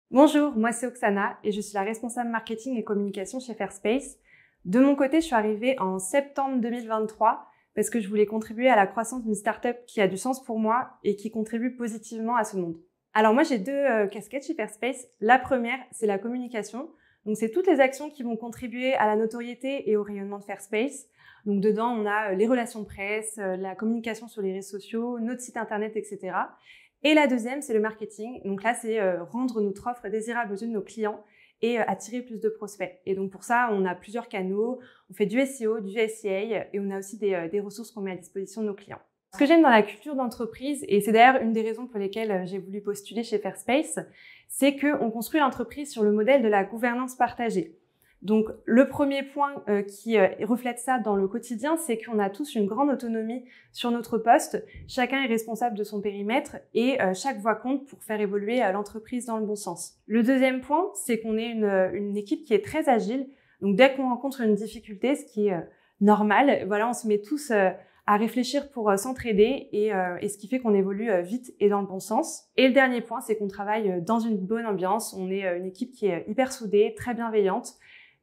Bonjour, moi c'est Oksana et je suis la responsable marketing et communication chez Fairspace. De mon côté, je suis arrivée en septembre 2023 parce que je voulais contribuer à la croissance d'une startup qui a du sens pour moi et qui contribue positivement à ce monde. Alors moi j'ai deux casquettes chez Fairspace. La première, c'est la communication. Donc c'est toutes les actions qui vont contribuer à la notoriété et au rayonnement de Fairspace. Donc dedans, on a les relations presse, la communication sur les réseaux sociaux, notre site internet, etc. Et la deuxième, c'est le marketing. Donc là, c'est rendre notre offre désirable aux yeux de nos clients et attirer plus de prospects. Et donc pour ça, on a plusieurs canaux. On fait du SEO, du SEA et on a aussi des ressources qu'on met à disposition de nos clients. Ce que j'aime dans la culture d'entreprise, et c'est d'ailleurs une des raisons pour lesquelles j'ai voulu postuler chez Fairspace, c'est qu'on construit l'entreprise sur le modèle de la gouvernance partagée. Donc, le premier point qui reflète ça dans le quotidien, c'est qu'on a tous une grande autonomie sur notre poste. Chacun est responsable de son périmètre et chaque voix compte pour faire évoluer l'entreprise dans le bon sens. Le deuxième point, c'est qu'on est une équipe qui est très agile. Donc, dès qu'on rencontre une difficulté, ce qui est normal, voilà, on se met tous à réfléchir pour s'entraider et ce qui fait qu'on évolue vite et dans le bon sens. Et le dernier point, c'est qu'on travaille dans une bonne ambiance. On est une équipe qui est hyper soudée, très bienveillante.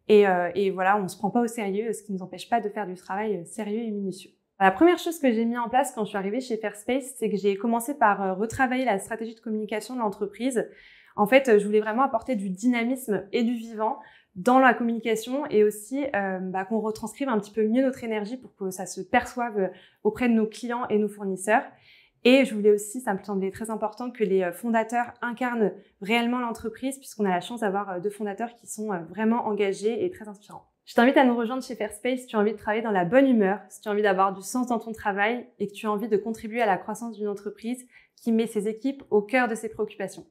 Et voilà, on se prend pas au sérieux, ce qui ne nous empêche pas de faire du travail sérieux et minutieux. La première chose que j'ai mis en place quand je suis arrivée chez Fairspace, c'est que j'ai commencé par retravailler la stratégie de communication de l'entreprise. En fait, je voulais vraiment apporter du dynamisme et du vivant dans la communication et aussi qu'on retranscrive un petit peu mieux notre énergie pour que ça se perçoive auprès de nos clients et nos fournisseurs. Et je voulais aussi, ça me semblait très important, que les fondateurs incarnent réellement l'entreprise puisqu'on a la chance d'avoir deux fondateurs qui sont vraiment engagés et très inspirants. Je t'invite à nous rejoindre chez Fairspace si tu as envie de travailler dans la bonne humeur, si tu as envie d'avoir du sens dans ton travail et que tu as envie de contribuer à la croissance d'une entreprise qui met ses équipes au cœur de ses préoccupations.